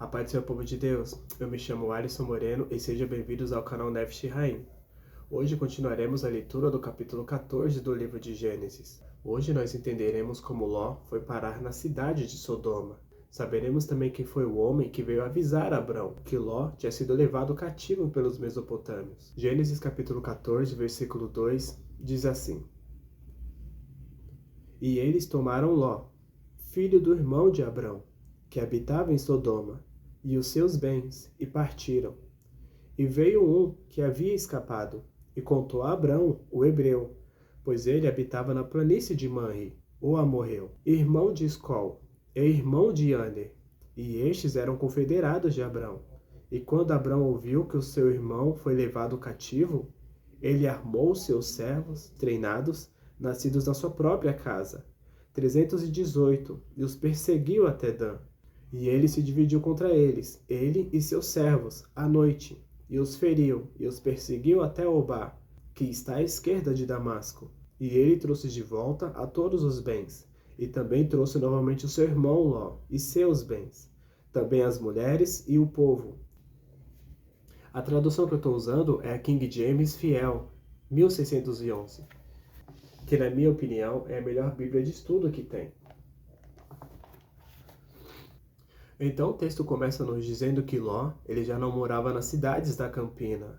A paz do Senhor, povo de Deus. Eu me chamo Alisson Moreno e sejam bem-vindos ao canal Nefesh Haim. Hoje continuaremos a leitura do capítulo 14 do livro de Gênesis. Hoje nós entenderemos como Ló foi parar na cidade de Sodoma. Saberemos também quem foi o homem que veio avisar Abrão que Ló tinha sido levado cativo pelos mesopotâmios. Gênesis capítulo 14, versículo 2, diz assim: E eles tomaram Ló, filho do irmão de Abrão, que habitava em Sodoma, e os seus bens, e partiram. E veio um que havia escapado, e contou a Abrão, o hebreu, pois ele habitava na planície de Manre, o amorreu, irmão de Escol, e irmão de Aner, e estes eram confederados de Abrão. E quando Abrão ouviu que o seu irmão foi levado cativo, ele armou seus servos, treinados, nascidos na sua própria casa, 318, e os perseguiu até Dan. E ele se dividiu contra eles, ele e seus servos, à noite, e os feriu, e os perseguiu até Obá, que está à esquerda de Damasco. E ele trouxe de volta a todos os bens, e também trouxe novamente o seu irmão Ló, e seus bens, também as mulheres e o povo. A tradução que eu estou usando é a King James Fiel, 1611, que na minha opinião é a melhor bíblia de estudo que tem. Então o texto começa nos dizendo que Ló, ele já não morava nas cidades da campina.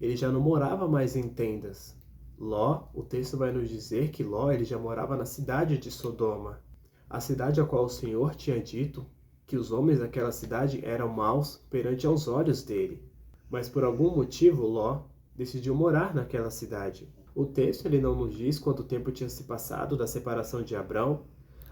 Ele já não morava mais em tendas. Ló, o texto vai nos dizer que Ló, ele já morava na cidade de Sodoma. A cidade a qual o Senhor tinha dito que os homens daquela cidade eram maus perante aos olhos dele. Mas por algum motivo Ló decidiu morar naquela cidade. O texto ele não nos diz quanto tempo tinha se passado da separação de Abrão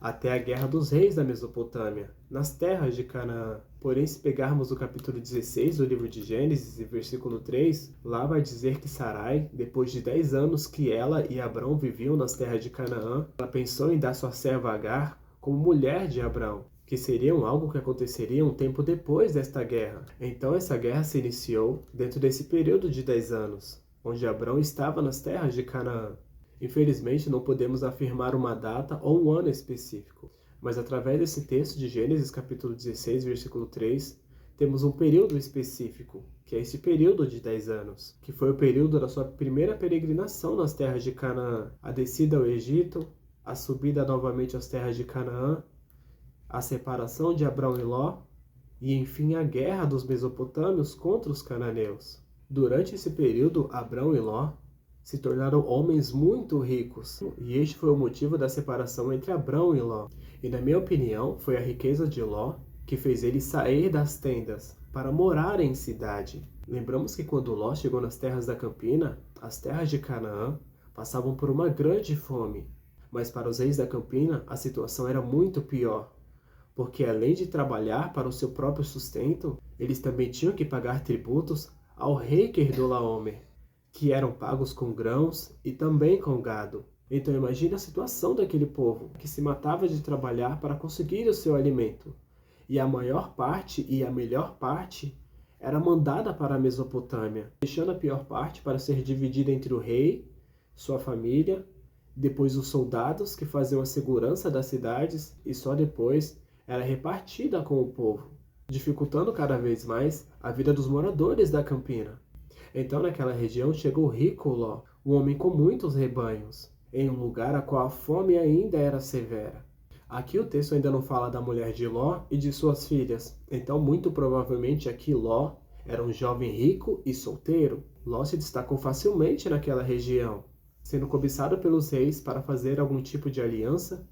até a guerra dos reis da Mesopotâmia, nas terras de Canaã. Porém, se pegarmos o capítulo 16 do livro de Gênesis, versículo 3, lá vai dizer que Sarai, depois de 10 anos que ela e Abrão viviam nas terras de Canaã, ela pensou em dar sua serva Agar como mulher de Abrão, que seria algo que aconteceria um tempo depois desta guerra. Então essa guerra se iniciou dentro desse período de 10 anos, onde Abrão estava nas terras de Canaã. Infelizmente, não podemos afirmar uma data ou um ano específico, mas através desse texto de Gênesis capítulo 16, versículo 3, temos um período específico, que é esse período de 10 anos, que foi o período da sua primeira peregrinação nas terras de Canaã, a descida ao Egito, a subida novamente às terras de Canaã, a separação de Abrão e Ló, e enfim a guerra dos mesopotâmios contra os cananeus. Durante esse período, Abrão e Ló se tornaram homens muito ricos, e este foi o motivo da separação entre Abrão e Ló. E na minha opinião, foi a riqueza de Ló que fez ele sair das tendas para morar em cidade. Lembramos que quando Ló chegou nas terras da campina, as terras de Canaã passavam por uma grande fome. Mas para os reis da campina, a situação era muito pior, porque além de trabalhar para o seu próprio sustento, eles também tinham que pagar tributos ao rei Kedorlaomer, que eram pagos com grãos e também com gado. Então imagine a situação daquele povo, que se matava de trabalhar para conseguir o seu alimento. E a maior parte e a melhor parte era mandada para a Mesopotâmia, deixando a pior parte para ser dividida entre o rei, sua família, depois os soldados que faziam a segurança das cidades e só depois era repartida com o povo, dificultando cada vez mais a vida dos moradores da campina. Então naquela região chegou rico Ló, um homem com muitos rebanhos, em um lugar a qual a fome ainda era severa. Aqui o texto ainda não fala da mulher de Ló e de suas filhas, então muito provavelmente aqui Ló era um jovem rico e solteiro. Ló se destacou facilmente naquela região, sendo cobiçado pelos reis para fazer algum tipo de aliança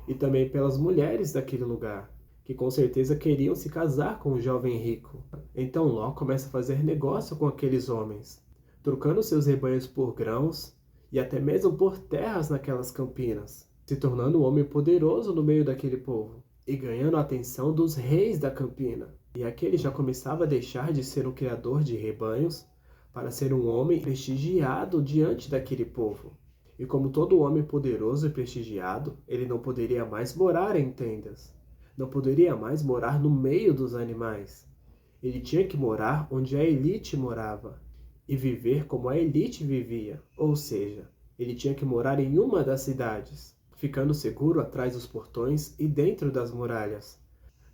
e também pelas mulheres daquele lugar, que com certeza queriam se casar com o jovem rico. Então Ló começa a fazer negócio com aqueles homens, trocando seus rebanhos por grãos e até mesmo por terras naquelas campinas, se tornando um homem poderoso no meio daquele povo e ganhando a atenção dos reis da campina. E aqui ele já começava a deixar de ser um criador de rebanhos para ser um homem prestigiado diante daquele povo. E como todo homem poderoso e prestigiado, ele não poderia mais morar em tendas. Não poderia mais morar no meio dos animais. Ele tinha que morar onde a elite morava e viver como a elite vivia, ou seja, ele tinha que morar em uma das cidades, ficando seguro atrás dos portões e dentro das muralhas,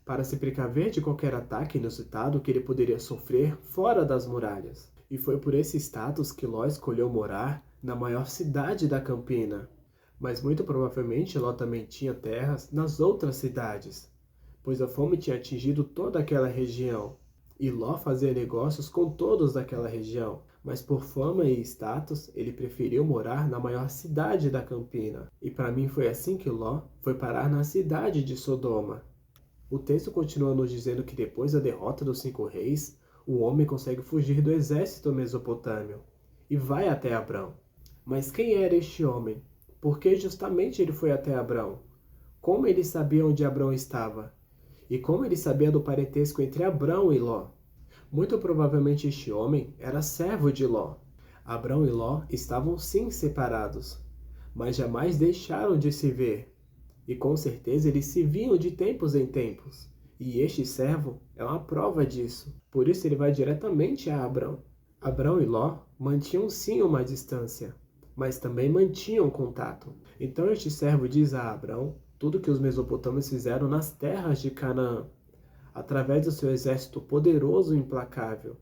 para se precaver de qualquer ataque inusitado que ele poderia sofrer fora das muralhas. E foi por esse status que Ló escolheu morar na maior cidade da Campina. Mas muito provavelmente Ló também tinha terras nas outras cidades, pois a fome tinha atingido toda aquela região. E Ló fazia negócios com todos daquela região, mas por fama e status, ele preferiu morar na maior cidade da Campina. E para mim foi assim que Ló foi parar na cidade de Sodoma. O texto continua nos dizendo que depois da derrota dos 5 reis, o homem consegue fugir do exército mesopotâmio e vai até Abrão. Mas quem era este homem? Por que justamente ele foi até Abrão? Como ele sabia onde Abrão estava? E como ele sabia do parentesco entre Abrão e Ló? Muito provavelmente este homem era servo de Ló. Abrão e Ló estavam sim separados, mas jamais deixaram de se ver. E com certeza eles se viam de tempos em tempos. E este servo é uma prova disso. Por isso ele vai diretamente a Abrão. Abrão e Ló mantinham sim uma distância, mas também mantinham contato. Então este servo diz a Abrão tudo que os mesopotâmios fizeram nas terras de Canaã, através do seu exército poderoso e implacável,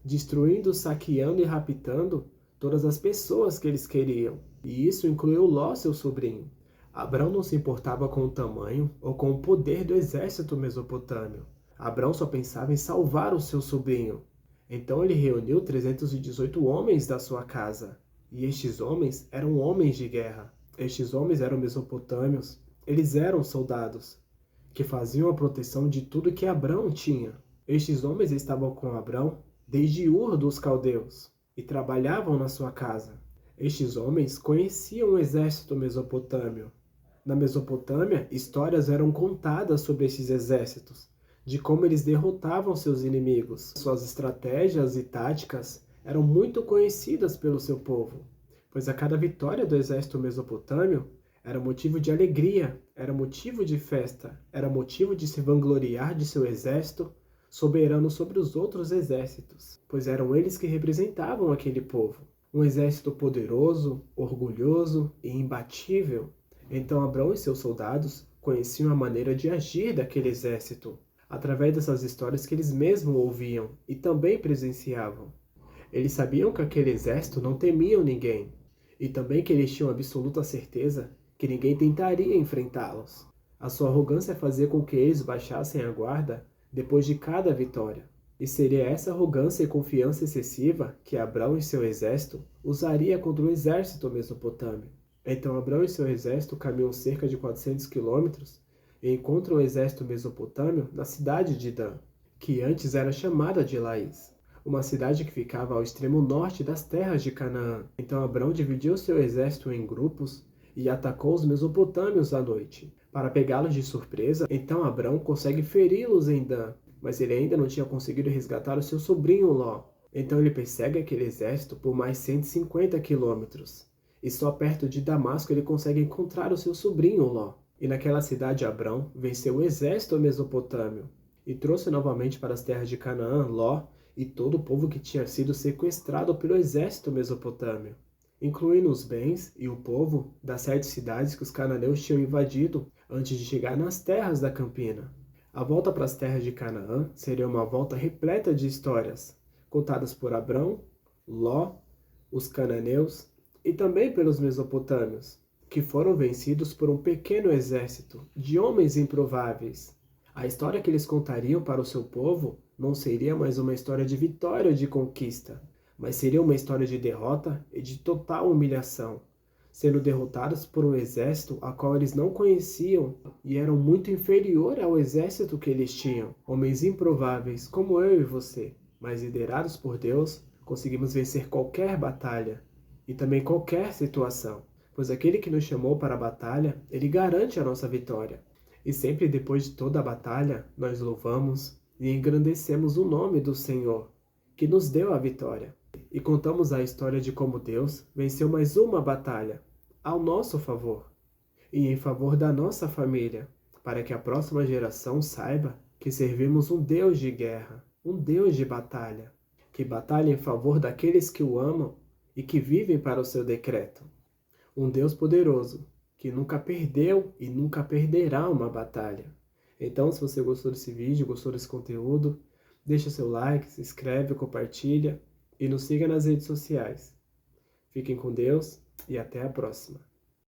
destruindo, saqueando e raptando todas as pessoas que eles queriam. E isso incluiu Ló, seu sobrinho. Abrão não se importava com o tamanho ou com o poder do exército mesopotâmio. Abrão só pensava em salvar o seu sobrinho. Então ele reuniu 318 homens da sua casa. E estes homens eram homens de guerra. Estes homens eram mesopotâmios. Eles eram soldados que faziam a proteção de tudo que Abrão tinha. Estes homens estavam com Abrão desde Ur dos Caldeus e trabalhavam na sua casa. Estes homens conheciam o exército mesopotâmio. Na Mesopotâmia, histórias eram contadas sobre estes exércitos, de como eles derrotavam seus inimigos. Suas estratégias e táticas eram muito conhecidas pelo seu povo, pois a cada vitória do exército mesopotâmio era motivo de alegria, era motivo de festa, era motivo de se vangloriar de seu exército soberano sobre os outros exércitos, pois eram eles que representavam aquele povo. Um exército poderoso, orgulhoso e imbatível. Então Abrão e seus soldados conheciam a maneira de agir daquele exército, através dessas histórias que eles mesmos ouviam e também presenciavam. Eles sabiam que aquele exército não temia ninguém, e também que eles tinham absoluta certeza que ninguém tentaria enfrentá-los. A sua arrogância fazia com que eles baixassem a guarda depois de cada vitória. E seria essa arrogância e confiança excessiva que Abrão e seu exército usaria contra o exército mesopotâmio. Então Abrão e seu exército caminham cerca de 400 quilômetros e encontram o exército mesopotâmio na cidade de Dan, que antes era chamada de Laís, uma cidade que ficava ao extremo norte das terras de Canaã. Então Abrão dividiu seu exército em grupos e atacou os mesopotâmios à noite, para pegá-los de surpresa. Então Abrão consegue feri-los em Dan, mas ele ainda não tinha conseguido resgatar o seu sobrinho Ló. Então ele persegue aquele exército por mais 150 quilômetros. E só perto de Damasco ele consegue encontrar o seu sobrinho Ló. E naquela cidade Abrão venceu o exército mesopotâmio e trouxe novamente para as terras de Canaã Ló e todo o povo que tinha sido sequestrado pelo exército mesopotâmio, incluindo os bens e o povo das 7 cidades que os cananeus tinham invadido antes de chegar nas terras da Campina. A volta para as terras de Canaã seria uma volta repleta de histórias, contadas por Abrão, Ló, os cananeus e também pelos mesopotâmios, que foram vencidos por um pequeno exército de homens improváveis. A história que eles contariam para o seu povo não seria mais uma história de vitória ou de conquista, mas seria uma história de derrota e de total humilhação, sendo derrotados por um exército a qual eles não conheciam e eram muito inferior ao exército que eles tinham. Homens improváveis como eu e você, mas liderados por Deus, conseguimos vencer qualquer batalha e também qualquer situação, pois aquele que nos chamou para a batalha, ele garante a nossa vitória. E sempre depois de toda a batalha, nós louvamos e engrandecemos o nome do Senhor, que nos deu a vitória. E contamos a história de como Deus venceu mais uma batalha, ao nosso favor, e em favor da nossa família, para que a próxima geração saiba que servimos um Deus de guerra, um Deus de batalha, que batalha em favor daqueles que o amam e que vivem para o seu decreto. Um Deus poderoso, que nunca perdeu e nunca perderá uma batalha. Então, se você gostou desse vídeo, gostou desse conteúdo, deixa seu like, se inscreve, compartilha e nos siga nas redes sociais. Fiquem com Deus e até a próxima.